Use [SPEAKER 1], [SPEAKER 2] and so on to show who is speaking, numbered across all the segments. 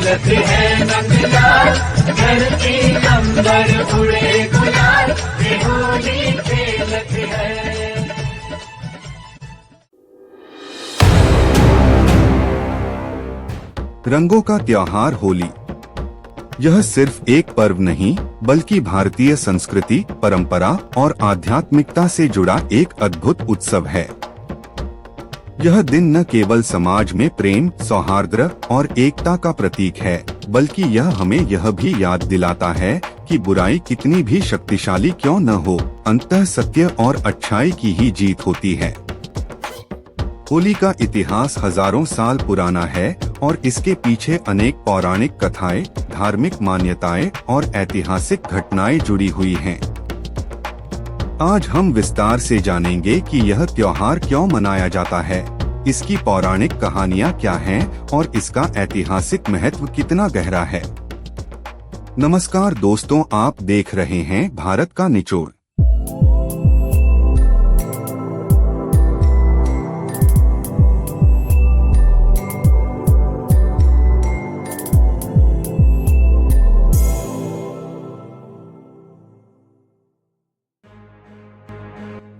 [SPEAKER 1] खेलत है नंदलाल, धरती अंबर उड़े गुलाल, ये होली खेलत है।
[SPEAKER 2] रंगों का त्योहार होली, यह सिर्फ एक पर्व नहीं बल्कि भारतीय संस्कृति, परंपरा और आध्यात्मिकता से जुड़ा एक अद्भुत उत्सव है। यह दिन न केवल समाज में प्रेम, सौहार्द और एकता का प्रतीक है, बल्कि यह हमें यह भी याद दिलाता है कि बुराई कितनी भी शक्तिशाली क्यों न हो, अंततः सत्य और अच्छाई की ही जीत होती है। होली का इतिहास हजारों साल पुराना है और इसके पीछे अनेक पौराणिक कथाएं, धार्मिक मान्यताएं और ऐतिहासिक घटनाएं जुड़ी हुई हैं। आज हम विस्तार से जानेंगे कि यह त्योहार क्यों मनाया जाता है, इसकी पौराणिक कहानियां क्या हैं और इसका ऐतिहासिक महत्व कितना गहरा है। नमस्कार दोस्तों, आप देख रहे हैं भारत का निचोड़।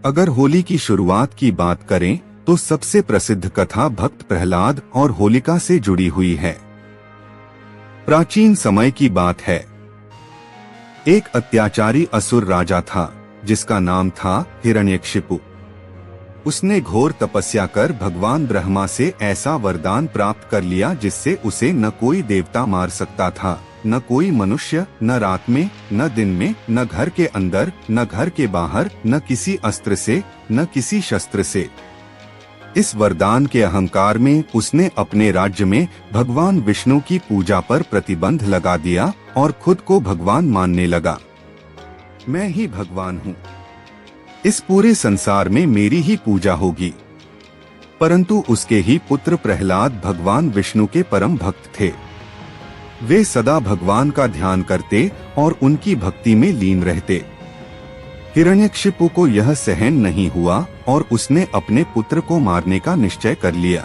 [SPEAKER 2] अगर होली की शुरुआत की बात करें तो सबसे प्रसिद्ध कथा भक्त प्रहलाद और होलिका से जुड़ी हुई है। प्राचीन समय की बात है। एक अत्याचारी असुर राजा था जिसका नाम था हिरण्यकशिपु। उसने घोर तपस्या कर भगवान ब्रह्मा से ऐसा वरदान प्राप्त कर लिया जिससे उसे न कोई देवता मार सकता था, न कोई मनुष्य, न रात में, न दिन में, न घर के अंदर, न घर के बाहर, न किसी अस्त्र से, न किसी शस्त्र से। इस वरदान के अहंकार में उसने अपने राज्य में भगवान विष्णु की पूजा पर प्रतिबंध लगा दिया और खुद को भगवान मानने लगा। मैं ही भगवान हूँ, इस पूरे संसार में मेरी ही पूजा होगी। परंतु उसके ही पुत्र प्रहलाद भगवान विष्णु के परम भक्त थे। वे सदा भगवान का ध्यान करते और उनकी भक्ति में लीन रहते। हिरण्यकशिपु को यह सहन नहीं हुआ और उसने अपने पुत्र को मारने का निश्चय कर लिया।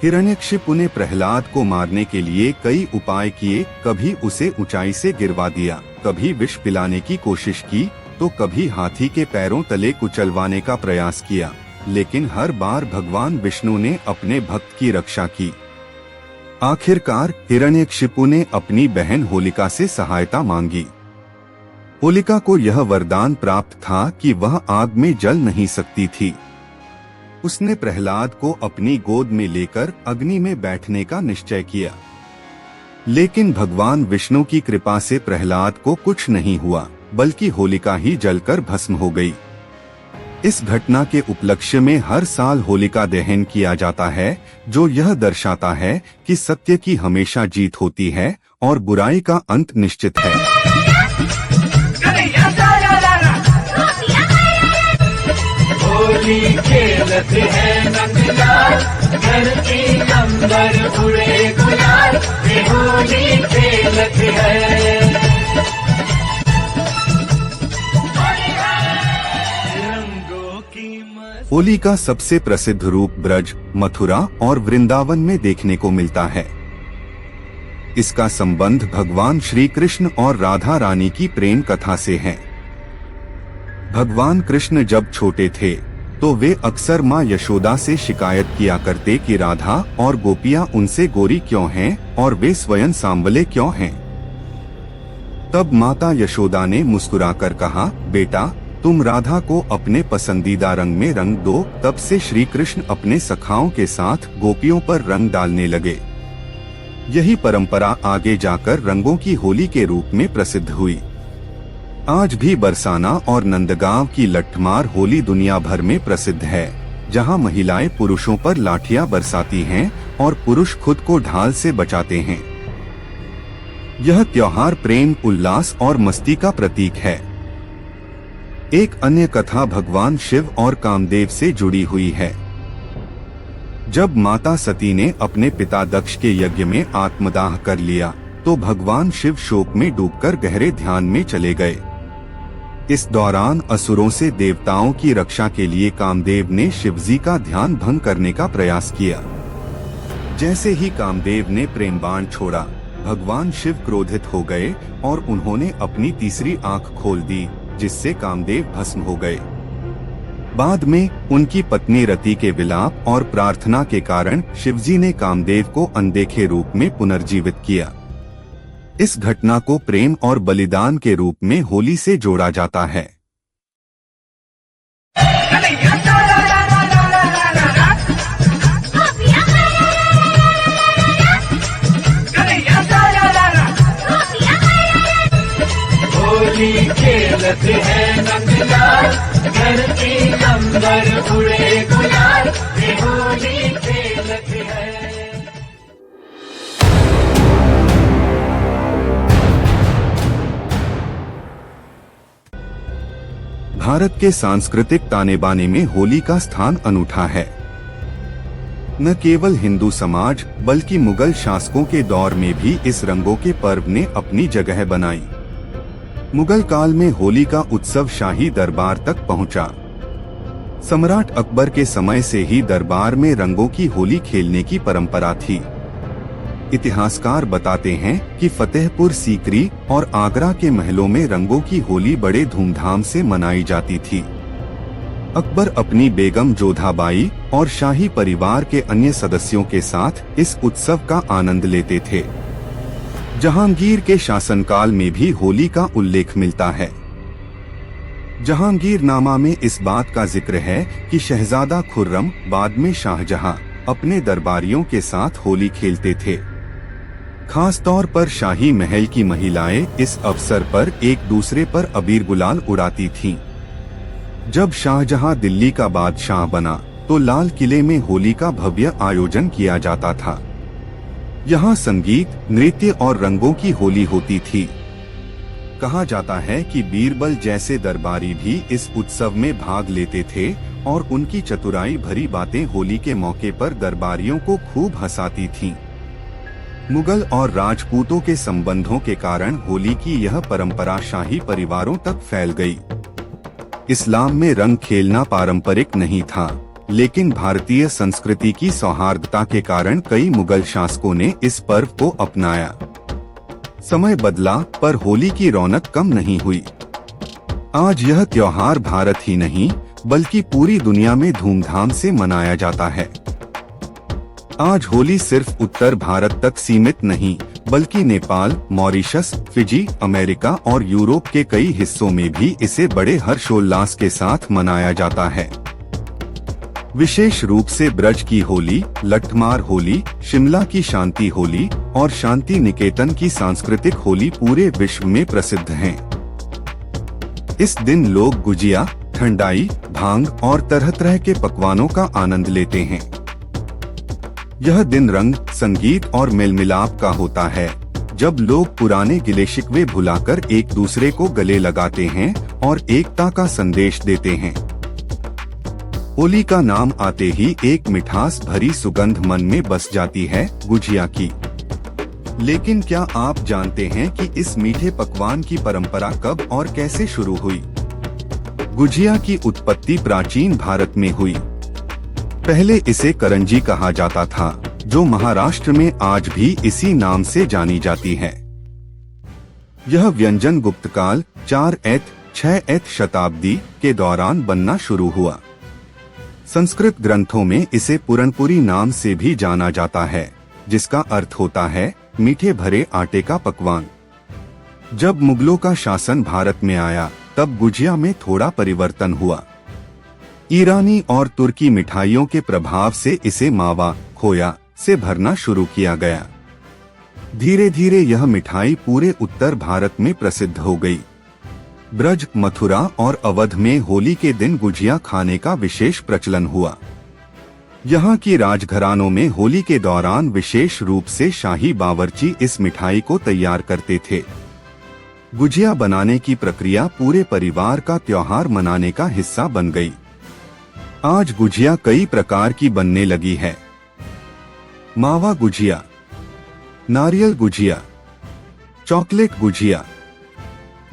[SPEAKER 2] हिरण्यकशिपु ने प्रहलाद को मारने के लिए कई उपाय किए। कभी उसे ऊंचाई से गिरवा दिया, कभी विष पिलाने की कोशिश की, तो कभी हाथी के पैरों तले कुचलवाने का प्रयास किया, लेकिन हर बार भगवान विष्णु ने अपने भक्त की रक्षा की। आखिरकार हिरण्यकशिपु ने अपनी बहन होलिका से सहायता मांगी। होलिका को यह वरदान प्राप्त था कि वह आग में जल नहीं सकती थी। उसने प्रहलाद को अपनी गोद में लेकर अग्नि में बैठने का निश्चय किया, लेकिन भगवान विष्णु की कृपा से प्रहलाद को कुछ नहीं हुआ, बल्कि होलिका ही जलकर भस्म हो गई। इस घटना के उपलक्ष्य में हर साल होलिका दहन किया जाता है, जो यह दर्शाता है कि सत्य की हमेशा जीत होती है और बुराई का अंत निश्चित है।
[SPEAKER 1] होली खेलत है नंदलाल, धरती अंबर उड़े गुलाल, ये होली खेलत है।
[SPEAKER 2] होली का सबसे प्रसिद्ध रूप ब्रज, मथुरा और वृंदावन में देखने को मिलता है। इसका संबंध भगवान श्री कृष्ण और राधा रानी की प्रेम कथा से है। भगवान कृष्ण जब छोटे थे तो वे अक्सर माँ यशोदा से शिकायत किया करते कि राधा और गोपियाँ उनसे गोरी क्यों हैं और वे स्वयं सांवले क्यों हैं। तब माता यशोदा ने मुस्कुराकर कहा, बेटा तुम राधा को अपने पसंदीदा रंग में रंग दो। तब से श्री कृष्ण अपने सखाओं के साथ गोपियों पर रंग डालने लगे। यही परंपरा आगे जाकर रंगों की होली के रूप में प्रसिद्ध हुई। आज भी बरसाना और नंदगांव की लट्ठमार होली दुनिया भर में प्रसिद्ध है, जहां महिलाएं पुरुषों पर लाठियां बरसाती हैं और पुरुष खुद को ढाल से बचाते हैं। यह त्योहार प्रेम, उल्लास और मस्ती का प्रतीक है। एक अन्य कथा भगवान शिव और कामदेव से जुड़ी हुई है। जब माता सती ने अपने पिता दक्ष के यज्ञ में आत्मदाह कर लिया तो भगवान शिव शोक में डूबकर गहरे ध्यान में चले गए। इस दौरान असुरों से देवताओं की रक्षा के लिए कामदेव ने शिवजी का ध्यान भंग करने का प्रयास किया। जैसे ही कामदेव ने प्रेम बाण छोड़ा, भगवान शिव क्रोधित हो गए और उन्होंने अपनी तीसरी आंख खोल दी, जिससे कामदेव भस्म हो गए। बाद में उनकी पत्नी रति के विलाप और प्रार्थना के कारण शिवजी ने कामदेव को अनदेखे रूप में पुनर्जीवित किया। इस घटना को प्रेम और बलिदान के रूप में होली से जोड़ा जाता है।
[SPEAKER 1] होली खेलत है नंदलाल, धरती अंबर उड़े गुलाल, ये होली खेलत है।
[SPEAKER 2] भारत के सांस्कृतिक ताने बाने में होली का स्थान अनूठा है। न केवल हिंदू समाज बल्कि मुगल शासकों के दौर में भी इस रंगों के पर्व ने अपनी जगह बनाई। मुगल काल में होली का उत्सव शाही दरबार तक पहुंचा। सम्राट अकबर के समय से ही दरबार में रंगों की होली खेलने की परंपरा थी। इतिहासकार बताते हैं कि फतेहपुर सीकरी और आगरा के महलों में रंगों की होली बड़े धूमधाम से मनाई जाती थी। अकबर अपनी बेगम जोधाबाई और शाही परिवार के अन्य सदस्यों के साथ इस उत्सव का आनंद लेते थे। जहांगीर के शासनकाल में भी होली का उल्लेख मिलता है। जहांगीरनामा में इस बात का जिक्र है कि शहजादा खुर्रम बाद में शाहजहां अपने दरबारियों के साथ होली खेलते थे। खास तौर पर शाही महल की महिलाएं इस अवसर पर एक दूसरे पर अबीर गुलाल उड़ाती थीं। जब शाहजहां दिल्ली का बादशाह बना तो लाल किले में होली का भव्य आयोजन किया जाता था। यहाँ संगीत, नृत्य और रंगों की होली होती थी। कहा जाता है कि बीरबल जैसे दरबारी भी इस उत्सव में भाग लेते थे और उनकी चतुराई भरी बातें होली के मौके पर दरबारियों को खूब हंसाती थीं। मुगल और राजपूतों के संबंधों के कारण होली की यह परंपरा शाही परिवारों तक फैल गई। इस्लाम में रंग खेलना पारंपरिक नहीं था, लेकिन भारतीय संस्कृति की सौहार्दता के कारण कई मुगल शासकों ने इस पर्व को अपनाया। समय बदला पर होली की रौनक कम नहीं हुई। आज यह त्योहार भारत ही नहीं बल्कि पूरी दुनिया में धूमधाम से मनाया जाता है। आज होली सिर्फ उत्तर भारत तक सीमित नहीं बल्कि नेपाल, मॉरिशस, फिजी, अमेरिका और यूरोप के कई हिस्सों में भी इसे बड़े हर्षोल्लास के साथ मनाया जाता है। विशेष रूप से ब्रज की होली, लठमार होली, शिमला की शांति होली और शांति निकेतन की सांस्कृतिक होली पूरे विश्व में प्रसिद्ध हैं। इस दिन लोग गुजिया, ठंडाई, भांग और तरह तरह के पकवानों का आनंद लेते हैं। यह दिन रंग, संगीत और मेल मिलाप का होता है, जब लोग पुराने गिले शिकवे भुलाकर एक दूसरे को गले लगाते हैं और एकता का संदेश देते हैं। होली का नाम आते ही एक मिठास भरी सुगंध मन में बस जाती है, गुजिया की। लेकिन क्या आप जानते हैं कि इस मीठे पकवान की परंपरा कब और कैसे शुरू हुई? गुजिया की उत्पत्ति प्राचीन भारत में हुई। पहले इसे करंजी कहा जाता था, जो महाराष्ट्र में आज भी इसी नाम से जानी जाती है। यह व्यंजन गुप्तकाल 4th-6th शताब्दी के दौरान बनना शुरू हुआ। संस्कृत ग्रंथों में इसे पुरनपुरी नाम से भी जाना जाता है, जिसका अर्थ होता है मीठे भरे आटे का पकवान। जब मुगलों का शासन भारत में आया, तब गुजिया में थोड़ा परिवर्तन हुआ। ईरानी और तुर्की मिठाइयों के प्रभाव से इसे मावा, खोया से भरना शुरू किया गया। धीरे धीरे यह मिठाई पूरे उत्तर भारत में प्रसिद्ध हो गई। ब्रज, मथुरा और अवध में होली के दिन गुजिया खाने का विशेष प्रचलन हुआ। यहाँ की राजघरानों में होली के दौरान विशेष रूप से शाही बावर्ची इस मिठाई को तैयार करते थे। गुजिया बनाने की प्रक्रिया पूरे परिवार का त्योहार मनाने का हिस्सा बन गई। आज गुजिया कई प्रकार की बनने लगी है। मावा गुजिया, नारियल gujiya, chocolate gujiya,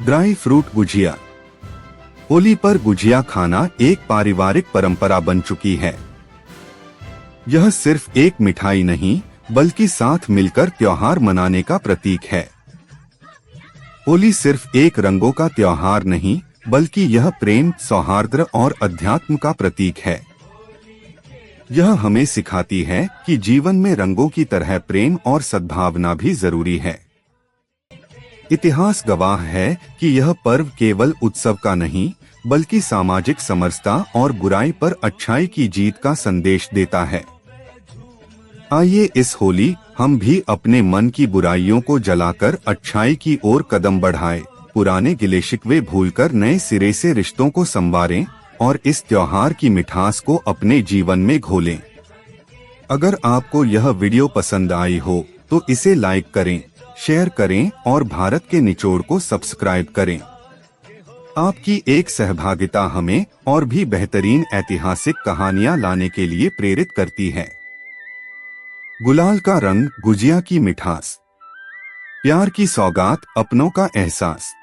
[SPEAKER 2] dry fruit gujiya. Holi पर गुजिया खाना एक पारिवारिक परंपरा बन चुकी है। यह सिर्फ एक मिठाई नहीं बल्कि साथ मिलकर त्योहार मनाने का प्रतीक है। होली सिर्फ एक रंगों का त्योहार नहीं, बल्कि यह प्रेम, सौहार्द और अध्यात्म का प्रतीक है। यह हमें सिखाती है कि जीवन में रंगों की तरह प्रेम और सद्भावना भी जरूरी है। इतिहास गवाह है कि यह पर्व केवल उत्सव का नहीं, बल्कि सामाजिक समरसता और बुराई पर अच्छाई की जीत का संदेश देता है। आइए इस होली हम भी अपने मन की बुराइयों को जलाकर अच्छाई की ओर कदम बढ़ाएं, पुराने गिले शिकवे भूलकर नए सिरे से रिश्तों को संवारें और इस त्योहार की मिठास को अपने जीवन में घोलें। अगर आपको यह वीडियो पसंद आई हो तो इसे लाइक करें, शेयर करें और भारत के निचोड़ को सब्सक्राइब करें। आपकी एक सहभागिता हमें और भी बेहतरीन ऐतिहासिक कहानियां लाने के लिए प्रेरित करती है। गुलाल का रंग, गुजिया की मिठास, प्यार की सौगात, अपनों का एहसास,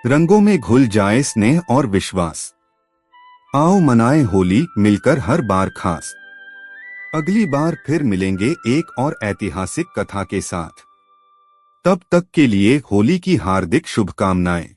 [SPEAKER 2] रंगों में घुल जाए स्नेह और विश्वास। आओ मनाएं होली मिलकर हर बार खास। अगली बार फिर मिलेंगे एक और ऐतिहासिक कथा के साथ। तब तक के लिए होली की हार्दिक शुभकामनाएं।